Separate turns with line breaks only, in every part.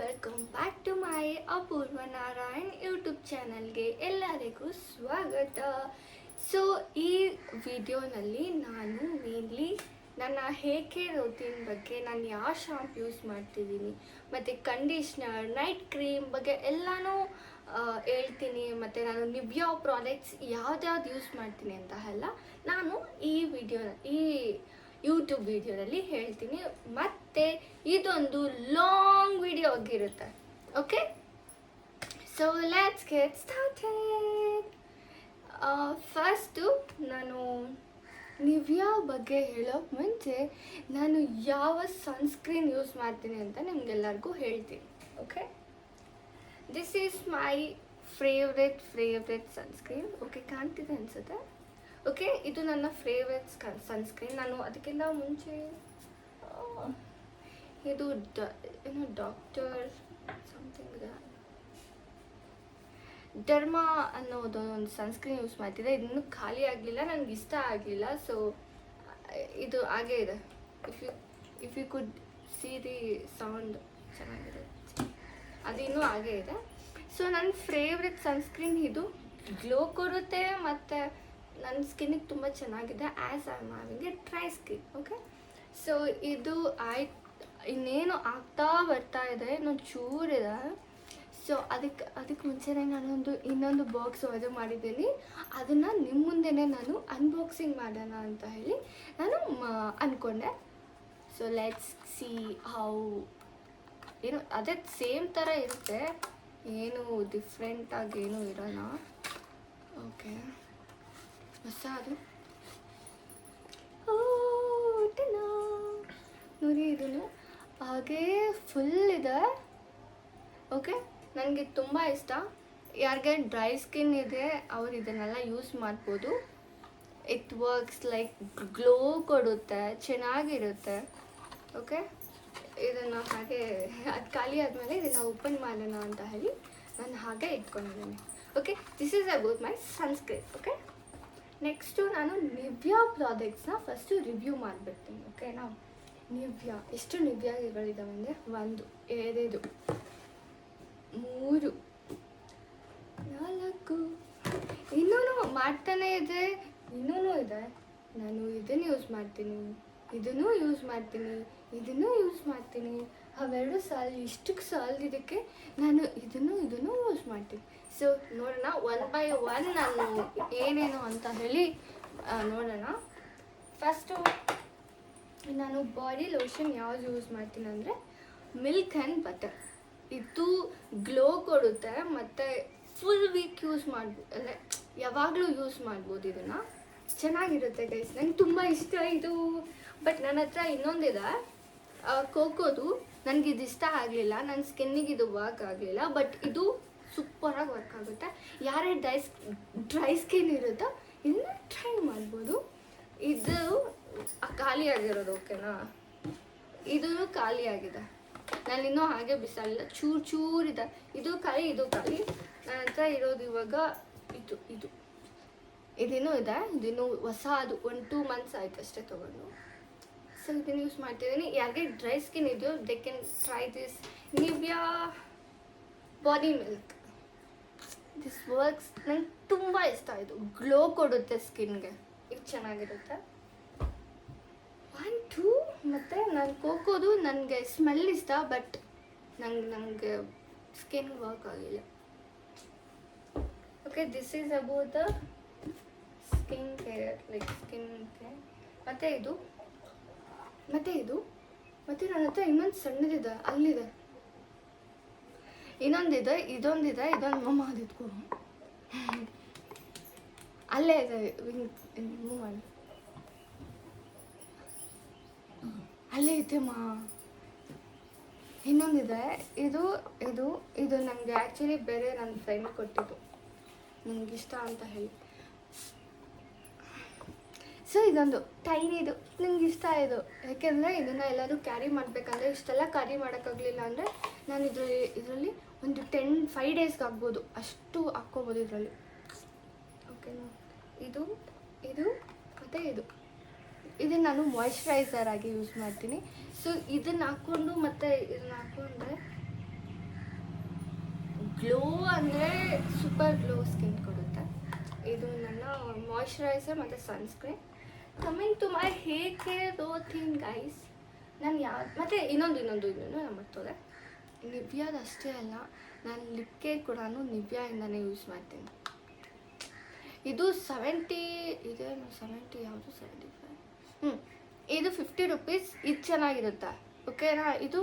Welcome back to my Apoorva Narayan YouTube ಚಾನಲ್ಗೆ ಎಲ್ಲರಿಗೂ ಸ್ವಾಗತ. ಸೊ ಈ ವಿಡಿಯೋನಲ್ಲಿ ನಾನು ಮೇನ್ಲಿ ನನ್ನ ಹೇರ್ ಕೇರ್ ರೂಟೀನ್ ಬಗ್ಗೆ, ನಾನು ಯಾವ ಶಾಂಪು ಯೂಸ್ ಮಾಡ್ತಿದ್ದೀನಿ ಮತ್ತು ಕಂಡೀಷ್ನರ್, ನೈಟ್ ಕ್ರೀಮ್ ಬಗ್ಗೆ ಎಲ್ಲನೂ ಹೇಳ್ತೀನಿ. ಮತ್ತು ನಾನು ನಿವ್ಯಾ ಪ್ರಾಡಕ್ಟ್ಸ್ ಯಾವ್ದ್ಯಾವ್ದು ಯೂಸ್ ಮಾಡ್ತೀನಿ ಅಂತ ಎಲ್ಲ ನಾನು ಈ ಯೂಟ್ಯೂಬ್ ವಿಡಿಯೋದಲ್ಲಿ ಹೇಳ್ತೀನಿ. ಮತ್ತು ಇದೊಂದು ಲಾಂಗ್ ವಿಡಿಯೋ ಆಗಿರುತ್ತೆ. Okay, so let's get started. First ನಾನು ನಿವ್ಯಾ ಬಗ್ಗೆ ಹೇಳೋಕ್ಕೆ ಮುಂಚೆ ನಾನು ಯಾವ ಸನ್ಸ್ಕ್ರೀನ್ ಯೂಸ್ ಮಾಡ್ತೀನಿ ಅಂತ ನಿಮಗೆಲ್ಲರಿಗೂ ಹೇಳ್ತೀನಿ. Okay, this is my favourite sunscreen. Okay, ಕಾಣ್ತಿದೆ ಅನಿಸುತ್ತೆ. ಓಕೆ, ಇದು ನನ್ನ ಫೇವ್ರೆಟ್ ಸನ್ಸ್ಕ್ರೀನ್. ನಾನು ಅದಕ್ಕಿಂತ ಮುಂಚೆ ಇದು ಡಾಕ್ಟರ್ ಸಮಥಿಂಗ್ ಡರ್ಮಾ ಅನ್ನೋದು ಒಂದು ಸನ್ಸ್ಕ್ರೀನ್ ಯೂಸ್ ಮಾಡ್ತಿದ್ದೆ. ಇದನ್ನು ಖಾಲಿ ಆಗಲಿಲ್ಲ, ನನಗೆ ಇಷ್ಟ ಆಗಲಿಲ್ಲ. ಸೊ ಇದು ಹಾಗೇ ಇದೆ. If you could see the sound ಚೆನ್ನಾಗಿದೆ, ಅದು ಇನ್ನೂ ಹಾಗೇ ಇದೆ. ಸೊ ನನ್ನ ಫೇವ್ರೆಟ್ ಸನ್ಸ್ಕ್ರೀನ್ ಇದು. ಗ್ಲೋ ಕೊಡುತ್ತೆ ಮತ್ತು ನನ್ನ ಸ್ಕಿನ್ನಿಗೆ ತುಂಬ ಚೆನ್ನಾಗಿದೆ. As I am having A dry skin. Okay, so ಇದು ಆಯ್ತು. ಇನ್ನೇನು ಆಗ್ತಾ ಬರ್ತಾ ಇದೆ, ಇನ್ನೊಂದು ಚೂರಿದೆ. ಸೊ ಅದಕ್ಕೆ ಮುಂಚೆನೇ ಇನ್ನೊಂದು ಬಾಕ್ಸ್ ಆರ್ಡರ್ ಮಾಡಿದ್ದೀನಿ. ಅದನ್ನು ನಿಮ್ಮ ಮುಂದೆನೇ ನಾನು ಅನ್ಬಾಕ್ಸಿಂಗ್ ಮಾಡೋಣ ಅಂತ ಹೇಳಿ ನಾನು ಅಂದ್ಕೊಂಡೆ. So let's see how. ಏನು ಅದೇ ಸೇಮ್ ಥರ ಇರುತ್ತೆ, ಏನು ಡಿಫ್ರೆಂಟಾಗಿ ಏನೂ ಇರೋಲ್ಲ. ಓಕೆ, ಅದು ನೋಡಿ, ಇದನ್ನು ಹಾಗೇ ಫುಲ್ ಇದೆ. ಓಕೆ, ನನಗೆ ತುಂಬ ಇಷ್ಟ. ಯಾರಿಗೆ ಡ್ರೈ ಸ್ಕಿನ್ ಇದೆ ಅವ್ರು ಇದನ್ನೆಲ್ಲ ಯೂಸ್ ಮಾಡ್ಬೋದು. ಇಟ್ ವರ್ಕ್ಸ್ ಲೈಕ್ ಗ್ಲೋ ಕೊಡುತ್ತೆ, ಚೆನ್ನಾಗಿರುತ್ತೆ. ಓಕೆ, ಇದನ್ನು ಹಾಗೆ ಅದು ಖಾಲಿ ಆದಮೇಲೆ ಇದನ್ನು ಓಪನ್ ಮಾಡೋಣ ಅಂತ ಹೇಳಿ ನಾನು ಹಾಗೆ ಇಟ್ಕೊಂಡಿದ್ದೀನಿ. Okay, this is about my sunscreen. Okay, next ನಾನು ನಿವ್ಯಾ ಪ್ರಾಡಕ್ಟ್ಸ್ನ ಫಸ್ಟು ರಿವ್ಯೂ ಮಾಡಿಬಿಡ್ತೀನಿ. ಓಕೆ, ನಾವು ನಿವ್ಯಾ ಎಷ್ಟು ನಿವ್ಯಾಗಳಿದ್ದಾವೆ ಅಂದರೆ 1 2 3 4 ಇನ್ನೂ ಮಾಡ್ತಾನೇ ಇದೆ, ಇನ್ನೂ ಇದೆ. ನಾನು ಇದನ್ನು ಯೂಸ್ ಮಾಡ್ತೀನಿ, ಇದನ್ನು ಯೂಸ್ ಮಾಡ್ತೀನಿ, ಇದನ್ನು ಯೂಸ್ ಮಾಡ್ತೀನಿ. ಅವೆರಡು ಇಷ್ಟಕ್ಕೆ ಸಾಲದಿದ್ದಕ್ಕೆ ನಾನು ಇದನ್ನು ಯೂಸ್ ಮಾಡ್ತೀನಿ. ಸೊ ನೋಡೋಣ, 1 by 1 ನಾನು ಏನೇನು ಅಂತ ಹೇಳಿ ನೋಡೋಣ. ಫಸ್ಟು ನಾನು ಬಾಡಿ ಲೋಷನ್ ಯಾವ್ದು ಯೂಸ್ ಮಾಡ್ತೀನಿ ಅಂದರೆ ಮಿಲ್ಕ್ ಆ್ಯಂಡ್ ಬಟರ್. ಇದು ಗ್ಲೋ ಕೊಡುತ್ತೆ ಮತ್ತು ಫುಲ್ ವೀಕ್ ಯೂಸ್ ಮಾಡ್ಬೋದು, ಅಂದರೆ ಯಾವಾಗಲೂ ಯೂಸ್ ಮಾಡ್ಬೋದು. ಇದನ್ನು ಚೆನ್ನಾಗಿರುತ್ತೆ ಗೈಸ್, ನಂಗೆ ತುಂಬ ಇಷ್ಟ ಇದು. ಬಟ್ ನನ್ನ ಹತ್ರ ಇನ್ನೊಂದಿದೆ ಕೋಕೋದು. ನನಗಿದು ಇಷ್ಟ ಆಗಲಿಲ್ಲ, ನನ್ನ ಸ್ಕಿನ್ನಿಗೆ ಇದು ವರ್ಕ್ ಆಗಲಿಲ್ಲ. ಬಟ್ ಇದು ಸೂಪರಾಗಿ ವರ್ಕ್ ಆಗುತ್ತೆ. ಯಾರೇ ಡ್ರೈ ಸ್ಕಿನ್ ಇರುತ್ತೋ ಇದನ್ನ ಟ್ರೈ ಮಾಡ್ಬೋದು. ಇದು ಖಾಲಿ ಆಗಿರೋದು. ಓಕೆನಾ, ಇದೂ ಖಾಲಿ ಆಗಿದೆ, ನಾನು ಇನ್ನೂ ಹಾಗೆ ಬಿಸಾಡಿಲ್ಲ, ಚೂರಿದೆ. ಇದು ಖಾಲಿ, ಇದು ಖಾಲಿ. ನನ್ನ ಹತ್ರ ಇರೋದು ಇವಾಗ ಇದಿನ್ನೂ ಇದೆ. ಇದಿನ್ನೂ ಹೊಸ, ಅದು 1-2 months ಆಯ್ತು ಅಷ್ಟೇ ತೊಗೊಂಡು. ಸೊ ಇದನ್ನು ಯೂಸ್ ಮಾಡ್ತಿದ್ದೀನಿ. ಯಾರಿಗೆ ಡ್ರೈ ಸ್ಕಿನ್ ಇದೆಯೋ they can try this ನಿವ್ಯಾ body milk. This works. ನಂಗೆ ತುಂಬ ಇಷ್ಟ. ಇದು ಗ್ಲೋ ಕೊಡುತ್ತೆ ಸ್ಕಿನ್ಗೆ, ಇದು ಚೆನ್ನಾಗಿರುತ್ತೆ. 1 2 ಮತ್ತು ನಾನು ಕೋಕೋದು ನನಗೆ ಸ್ಮೆಲ್ ಇಷ್ಟ, ಬಟ್ ನನಗೆ ಸ್ಕಿನ್ ವರ್ಕ್ ಆಗಿಲ್ಲ. Okay, this is about the skin care, like skin care. ಮತ್ತು ನನ್ನ ಹತ್ರ ಇನ್ನೊಂದು ಸಣ್ಣದಿದೆ, ಅಲ್ಲಿದೆ ಇನ್ನೊಂದಿದೆ, ಇದೊಂದು ಮಮ್ಮ ಅದಿಟ್ಕೊ, ಅಲ್ಲೇ ಇದೆ, ಮೂವ್ ಮಾಡಿ, ಅಲ್ಲೇ ಐತೆಮ್ಮ. ಇನ್ನೊಂದಿದೆ, ಇದು ನನಗೆ ಆ್ಯಕ್ಚುಲಿ ಬೇರೆ ನನ್ನ ಫ್ರೆಂಡ್ ಕೊಟ್ಟಿದ್ದು, ನನಗಿಷ್ಟ ಅಂತ ಹೇಳಿ. ಸೊ ಇದೊಂದು ಟೈನಿದು ನನಗೆ ಇಷ್ಟ. ಇದು ಯಾಕೆಂದರೆ ಇದನ್ನು ಎಲ್ಲರೂ ಕ್ಯಾರಿ ಮಾಡಬೇಕಂದ್ರೆ ಇಷ್ಟೆಲ್ಲ ಕ್ಯಾರಿ ಮಾಡೋಕ್ಕಾಗಲಿಲ್ಲ ಅಂದರೆ ನಾನು ಇದರಲ್ಲಿ ಒಂದು 5 daysಗೆ ಆಗ್ಬೋದು, ಅಷ್ಟು ಹಾಕ್ಕೋಬೋದು ಇದರಲ್ಲಿ. ಓಕೆನಾ, ಇದು ಮತ್ತು ಇದನ್ನು ನಾನು ಮಾಯ್ಶ್ಚರೈಸರ್ ಆಗಿ ಯೂಸ್ ಮಾಡ್ತೀನಿ. ಸೊ ಇದನ್ನು ಹಾಕ್ಕೊಂಡು ಮತ್ತು ಇದನ್ನು ಹಾಕ್ಕೊಂಡ್ರೆ ಗ್ಲೋ ಅಂದರೆ ಸೂಪರ್ ಗ್ಲೋ ಸ್ಕಿನ್ ಕೊಡುತ್ತೆ. ಇದು ನನ್ನ ಮಾಯ್ಶ್ಚರೈಸರ್ ಮತ್ತು sunscreen. Coming to my hair care routine guys, ನಾನು ಮತ್ತು ಇನ್ನೊಂದು ನಾನು ಮರ್ತೋದೆ, ನಿವ್ಯಾದ ಅಷ್ಟೇ ಅಲ್ಲ, ನಾನು ಲಿಪ್ ಕೇರ್ ಕೂಡ ನಿವ್ಯಾಯಿಂದನೇ ಯೂಸ್ ಮಾಡ್ತೀನಿ. ಇದು 70 ಇದೇನು 70 ಯಾವುದು 75 ಇದು 50 ರುಪೀಸ್. ಇದು ಚೆನ್ನಾಗಿರುತ್ತೆ ಓಕೆನಾ. ಇದು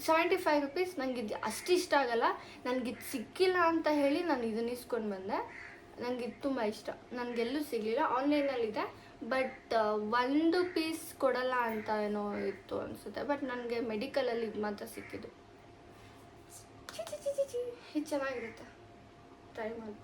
75 ರುಪೀಸ್. ನನಗೆ ಇದು ಅಷ್ಟು ಇಷ್ಟ ಆಗಲ್ಲ, ನನಗಿದು ಸಿಕ್ಕಿಲ್ಲ ಅಂತ ಹೇಳಿ ನಾನು ಇದನ್ನ ಇಸ್ಕೊಂಡು ಬಂದೆ. ನನಗಿದು ತುಂಬ ಇಷ್ಟ, ನನಗೆಲ್ಲೂ ಸಿಗಲಿಲ್ಲ, ಆನ್ಲೈನಲ್ಲಿದೆ. ಬಟ್ 1 ಪೀಸ್ ಕೊಡಲ್ಲ ಅಂತ ಏನೋ ಇತ್ತು ಅನಿಸುತ್ತೆ. ಬಟ್ ನನಗೆ ಮೆಡಿಕಲಲ್ಲಿ ಇದು ಮಾತ್ರ ಸಿಕ್ಕಿದ್ದು. ಇದು ಚೆನ್ನಾಗಿರುತ್ತೆ, ಟ್ರೈ ಮಾಡ್ಬೋದು.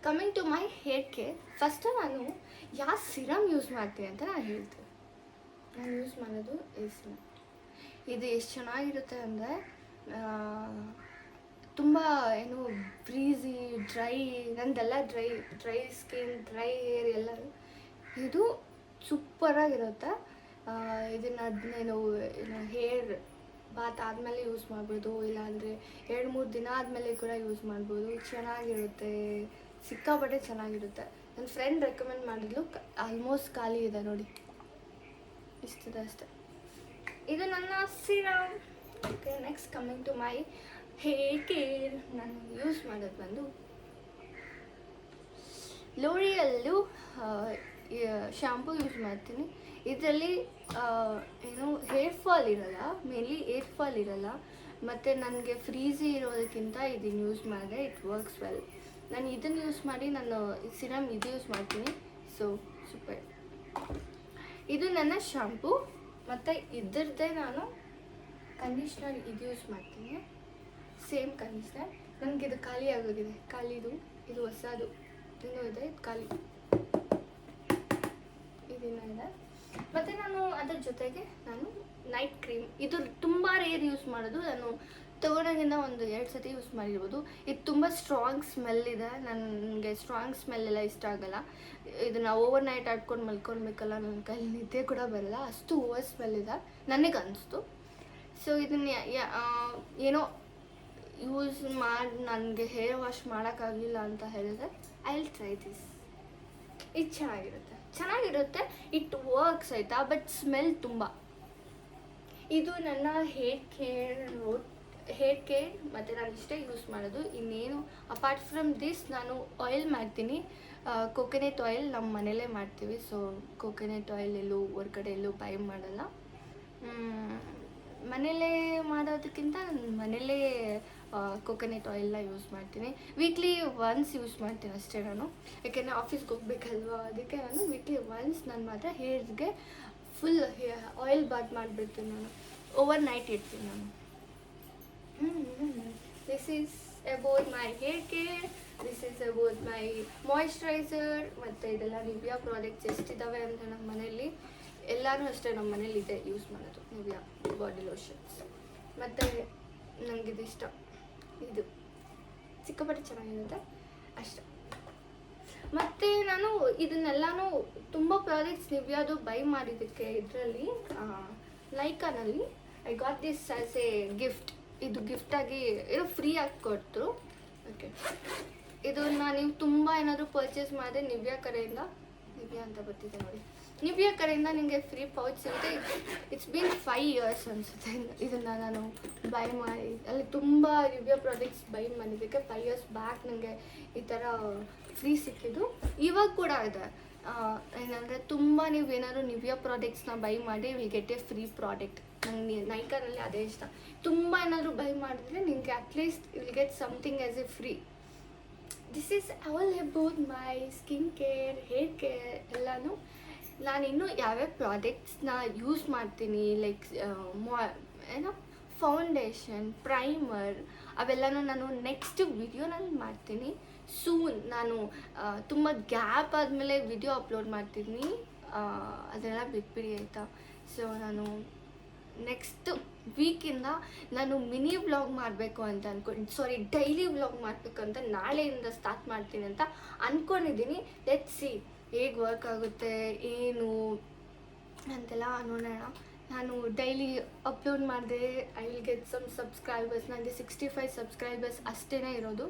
Coming to my hair care, first ನಾನು ಯಾವ ಸಿರಮ್ ಯೂಸ್ ಮಾಡ್ತೀನಿ ಅಂತ ನಾನು ಹೇಳ್ತೀನಿ. ನಾನು ಯೂಸ್ ಮಾಡೋದು ಈ ಸಿರಮ್. ಇದು ಎಷ್ಟು ಚೆನ್ನಾಗಿರುತ್ತೆ ಅಂದರೆ ತುಂಬ ಏನು ಬ್ರೀಝಿ, ಡ್ರೈ, ನಂದೆಲ್ಲ ಡ್ರೈ ಸ್ಕಿನ್, ಡ್ರೈ ಹೇರ್ ಎಲ್ಲ. ಇದು ಸೂಪರಾಗಿರುತ್ತೆ. ಇದನ್ನು ಏನು ಹೇರ್ ಬಾತ್ ಆದಮೇಲೆ ಯೂಸ್ ಮಾಡ್ಬೋದು, ಇಲ್ಲಾಂದರೆ 2-3 ದಿನ ಆದಮೇಲೆ ಕೂಡ ಯೂಸ್ ಮಾಡ್ಬೋದು. ಚೆನ್ನಾಗಿರುತ್ತೆ, ಸಿಕ್ಕಾಪಟ್ಟೆ ಚೆನ್ನಾಗಿರುತ್ತೆ. ನನ್ನ ಫ್ರೆಂಡ್ ರೆಕಮೆಂಡ್ ಮಾಡಿದ್ಲು, ಆಲ್ಮೋಸ್ಟ್ ಖಾಲಿ ಇದೆ ನೋಡಿ, ಇಷ್ಟಿದೆ ಅಷ್ಟೆ. ಇದು ನನ್ನ serum. Okay, next coming to my hair care. ನಾನು ಯೂಸ್ ಮಾಡೋದು ಬಂದು ಲೋರಿಯಲ್ಲು ಶಾಂಪೂ ಯೂಸ್ ಮಾಡ್ತೀನಿ. ಇದರಲ್ಲಿ ಏನು ಹೇರ್ ಫಾಲ್ ಇರಲ್ಲ, ಮೇನ್ಲಿ ಏರ್ ಫಾಲ್ ಇರಲ್ಲ. ಮತ್ತು ನನಗೆ ಫ್ರೀಝಿ ಇರೋದಕ್ಕಿಂತ ಇದನ್ನು ಯೂಸ್ ಮಾಡಿದ್ರೆ ಇಟ್ ವರ್ಕ್ಸ್ ವೆಲ್. ನಾನು ಇದನ್ನು ಯೂಸ್ ಮಾಡಿ ನಾನು ಸಿರಮ್ ಇದು ಯೂಸ್ ಮಾಡ್ತೀನಿ. So super. ಇದು ನನ್ನ ಶಾಂಪೂ. ಮತ್ತು ಇದರದ್ದೇ ನಾನು ಕಂಡೀಷ್ನರ್ ಇದು ಯೂಸ್ ಮಾಡ್ತೀನಿ, ಸೇಮ್ ಕಂಡೀಷ್ನರ್. ನನಗಿದು ಖಾಲಿ ಆಗೋಗಿದೆ, ಖಾಲಿದು. ಇದು ಹೊಸದು ಇನ್ನೂ ಇದೆ, ಇದು ಖಾಲಿ, ಇದನ್ನು ಇದೆ. ಮತ್ತು ನಾನು ಅದರ ಜೊತೆಗೆ ನಾನು ನೈಟ್ ಕ್ರೀಮ್, ಇದು ತುಂಬ ರೇರ್ ಯೂಸ್ ಮಾಡೋದು. ನಾನು ತೊಗೊಂಡಾಗಿಂದ ಒಂದು 2 ಸತಿ ಯೂಸ್ ಮಾಡಿರ್ಬೋದು. ಇದು ತುಂಬ ಸ್ಟ್ರಾಂಗ್ ಸ್ಮೆಲ್ ಇದೆ, ನನಗೆ ಸ್ಟ್ರಾಂಗ್ ಸ್ಮೆಲ್ ಎಲ್ಲ ಇಷ್ಟ ಆಗಲ್ಲ. ಇದನ್ನು ಓವರ್ ನೈಟ್ ಆಡ್ಕೊಂಡು ಮಲ್ಕೊಳ್ಬೇಕಲ್ಲ, ನನ್ನ ಕೈಲಿ ನಿದ್ದೆ ಕೂಡ ಬರಲ್ಲ, ಅಷ್ಟು ಓವರ್ ಸ್ಮೆಲ್ ಇದೆ ನನಗೆ ಅನಿಸ್ತು. ಸೊ ಇದನ್ನು ಏನೋ ಯೂಸ್ ಮಾಡಿ ನನಗೆ ಹೇರ್ ವಾಶ್ ಮಾಡೋಕ್ಕಾಗಲಿಲ್ಲ ಅಂತ ಹೇಳಿದ್ರೆ ಐ ವಿಲ್ ಟ್ರೈ ದಿಸ್. ಇದು ಚೆನ್ನಾಗಿರುತ್ತೆ, ಇಟ್ ವರ್ಕ್ಸ್ ಆಯಿತಾ. ಬಟ್ ಸ್ಮೆಲ್ ತುಂಬ. ಇದು ನನ್ನ ಹೇರ್ ಕೇರ್ ಮತ್ತು ನಾನು ಇಷ್ಟೇ ಯೂಸ್ ಮಾಡೋದು. ಇನ್ನೇನು ಅಪಾರ್ಟ್ ಫ್ರಮ್ ದಿಸ್ ನಾನು ಆಯಿಲ್ ಮಾಡ್ತೀನಿ, ಕೋಕೋನಟ್ ಆಯಿಲ್ ನಮ್ಮ ಮನೇಲೇ ಮಾಡ್ತೀವಿ. ಸೊ ಕೋಕೋನಟ್ ಆಯಿಲ್ ಎಲ್ಲೂ ಹೊರ್ಗಡೆ ಎಲ್ಲೂ ಬೈ ಮಾಡಲ್ಲ. ಮನೇಲೇ ಮಾಡೋದಕ್ಕಿಂತ ನಾನು ಮನೇಲೇ ಕೋಕೋನಟ್ ಆಯಿಲ್ನ ಯೂಸ್ ಮಾಡ್ತೀನಿ. ವೀಕ್ಲಿ ಒನ್ಸ್ ಯೂಸ್ ಮಾಡ್ತೀನಿ ಅಷ್ಟೇ ನಾನು, ಯಾಕೆಂದರೆ ಆಫೀಸ್ಗೆ ಹೋಗ್ಬೇಕಲ್ವ, ಅದಕ್ಕೆ ನಾನು ವೀಕ್ಲಿ ಒನ್ಸ್ ನಾನು ಮಾತ್ರ ಹೇರ್ಗೆ ಫುಲ್ ಆಯಿಲ್ ಬಾತ್ ಮಾಡಿಬಿಡ್ತೀನಿ. ನಾನು ಓವರ್ ನೈಟ್ ಇಡ್ತೀನಿ ನಾನು. This is about my hair care, this is about my moisturiser. ಮತ್ತು ಇದೆಲ್ಲ ನಿವ್ಯಾ ಪ್ರಾಡಕ್ಟ್ಸ್ ಎಷ್ಟಿದ್ದಾವೆ ಅಂತ ನಮ್ಮ ಮನೇಲಿ ಎಲ್ಲರೂ ಅಷ್ಟೇ ನಮ್ಮ ಮನೇಲಿ ಇದೆ ಯೂಸ್ ಮಾಡೋದು, ನಿವ್ಯಾ ಬಾಡಿ ಲೋಷನ್ಸ್. ಮತ್ತು ನನಗಿದು ಇಷ್ಟ, ಇದು ಸಿಕ್ಕಾಪಟ್ಟೆ ಚೆನ್ನಾಗಿರುತ್ತೆ ಅಷ್ಟೆ. ಮತ್ತು ನಾನು ಇದನ್ನೆಲ್ಲನೂ ತುಂಬ ಪ್ರಾಡಕ್ಟ್ಸ್ ನಿವ್ಯಾದು ಬೈ ಮಾಡಿದ್ದಕ್ಕೆ ಇದರಲ್ಲಿ ಲೈಕಾನಲ್ಲಿ I got this as a gift. ಇದು ಗಿಫ್ಟಾಗಿ ಏನೋ ಫ್ರೀಯಾಗಿ ಕೊಟ್ಟರು. ಓಕೆ, ಇದನ್ನು ನೀವು ತುಂಬ ಏನಾದರೂ ಪರ್ಚೇಸ್ ಮಾಡಿದ್ರೆ ನಿವ್ಯಾ ಅಂತ ಬರ್ತಿದೆ ನೋಡಿ, ನಿವ್ಯಾ ಕಡೆಯಿಂದ ನಿಮಗೆ ಫ್ರೀ ಪೌಚ್ ಸಿಗುತ್ತೆ. ಇಟ್ಸ್ ಬೀನ್ 5 ಇಯರ್ಸ್ ಅನಿಸುತ್ತೆ ಇದನ್ನು ನಾನು ಬೈ ಮಾಡಿ. ಅಲ್ಲಿ ತುಂಬ ನಿವ್ಯಾ ಪ್ರಾಡಕ್ಟ್ಸ್ ಬೈ ಮಾಡಿದ್ದಕ್ಕೆ 5 ಇಯರ್ಸ್ ಬ್ಯಾಕ್ ನನಗೆ ಈ ಥರ ಫ್ರೀ ಸಿಕ್ಕಿದ್ದು. ಇವಾಗ ಕೂಡ ಇದೆ, ಏನಂದರೆ ತುಂಬ ನೀವೇನಾದ್ರು ನಿವ್ಯಾ ಪ್ರಾಡಕ್ಟ್ಸ್ನ ಬೈ ಮಾಡಿ will get A free product. ನಂಗೆ ನೈಕಾನಲ್ಲಿ ಅದೇ ಇಷ್ಟ. ತುಂಬ ಏನಾದರೂ ಬೈ ಮಾಡಿದ್ರೆ ನಿಮಗೆ at least will get something as A free. This is all about my skin care, hair care ಎಲ್ಲನೂ. ನಾನಿನ್ನೂ ಯಾವ್ಯಾವ ಪ್ರಾಡಕ್ಟ್ಸ್ನ ಯೂಸ್ ಮಾಡ್ತೀನಿ, ಲೈಕ್ ಏನೋ ಫೌಂಡೇಶನ್, ಪ್ರೈಮರ್, ಅವೆಲ್ಲನೂ ನಾನು ನೆಕ್ಸ್ಟ್ ವಿಡಿಯೋನಲ್ಲಿ ಮಾಡ್ತೀನಿ ಸೂನ್. ನಾನು ತುಂಬ ಗ್ಯಾಪ್ ಆದಮೇಲೆ ವಿಡಿಯೋ ಅಪ್ಲೋಡ್ ಮಾಡ್ತೀನಿ, ಅದೆಲ್ಲ ಬಿಟ್ಬಿಡಿ ಆಯಿತಾ. ಸೊ ನಾನು ನೆಕ್ಸ್ಟ್ ವೀಕಿಂದ ನಾನು ಮಿನಿ ವ್ಲಾಗ್ ಮಾಡಬೇಕು ಅಂತ ಡೈಲಿ ವ್ಲಾಗ್ ಮಾಡಬೇಕು ಅಂತ ನಾಳೆಯಿಂದ ಸ್ಟಾರ್ಟ್ ಮಾಡ್ತೀನಿ ಅಂತ ಅಂದ್ಕೊಂಡಿದ್ದೀನಿ. ಲೆಟ್ಸ್ ಸಿ ಹೇಗೆ ವರ್ಕ್ ಆಗುತ್ತೆ ಏನು ಅಂತೆಲ್ಲ ನೋಡೋಣ. ನಾನು ಡೈಲಿ ಅಪ್ಲೋಡ್ ಮಾಡಿದೆ I will get some subscribers. ನನಗೆ 65 ಸಬ್ಸ್ಕ್ರೈಬರ್ಸ್ ಅಷ್ಟೇ ಇರೋದು.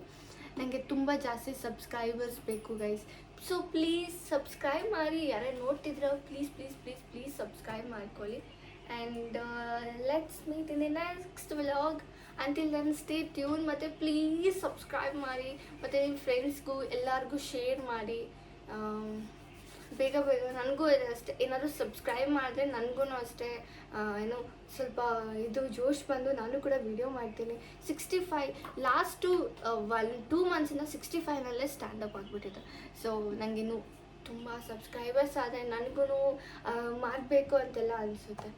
ನನಗೆ ತುಂಬ ಜಾಸ್ತಿ ಸಬ್ಸ್ಕ್ರೈಬರ್ಸ್ ಬೇಕು ಗೈಸ್. ಸೊ ಪ್ಲೀಸ್ ಸಬ್ಸ್ಕ್ರೈಬ್ ಮಾಡಿ. ಯಾರೇ ನೋಡ್ತಿದ್ರೆ please please please please subscribe ಮಾಡ್ಕೊಳ್ಳಿ. And let's meet in the next vlog. Until then stay tune. ಮತ್ತು ಪ್ಲೀಸ್ ಸಬ್ಸ್ಕ್ರೈಬ್ ಮಾಡಿ, ಮತ್ತು ನಿಮ್ಮ ಫ್ರೆಂಡ್ಸ್ಗೂ ಎಲ್ಲರಿಗೂ ಶೇರ್ ಮಾಡಿ. ಬೇಗ ಬೇಗ ನನಗೂ ಇದೆ ಅಷ್ಟೇ, ಏನಾದರೂ ಸಬ್ಸ್ಕ್ರೈಬ್ ಮಾಡಿದ್ರೆ ನನಗೂ ಅಷ್ಟೇ ಏನು ಸ್ವಲ್ಪ ಇದು ಜೋಶ್ ಬಂದು ನಾನು ಕೂಡ ವಿಡಿಯೋ ಮಾಡ್ತೀನಿ. 65 ಲಾಸ್ಟು 1-2 ಮಂತ್ಸಿಂದ 65ನಲ್ಲೇ ಸ್ಟ್ಯಾಂಡಪ್ ಆಗಿಬಿಟ್ಟಿದೆ. ಸೊ ನನಗಿನ್ನು ತುಂಬ ಸಬ್ಸ್ಕ್ರೈಬರ್ಸ್ ಆದರೆ ನನಗೂ ಮಾಡಬೇಕು ಅಂತೆಲ್ಲ ಅನಿಸುತ್ತೆ.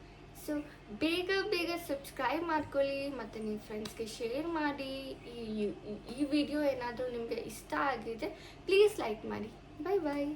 ಸೊ ಬೇಗ ಬೇಗ ಸಬ್ಸ್ಕ್ರೈಬ್ ಮಾಡ್ಕೊಳ್ಳಿ ಮತ್ತು ನಿಮ್ಮ ಫ್ರೆಂಡ್ಸ್ಗೆ ಶೇರ್ ಮಾಡಿ. ಈ ವಿಡಿಯೋ ಏನಾದರೂ ನಿಮಗೆ ಇಷ್ಟ ಆಗಿದ್ರೆ ಪ್ಲೀಸ್ ಲೈಕ್ ಮಾಡಿ. ಬಾಯ್ ಬಾಯ್.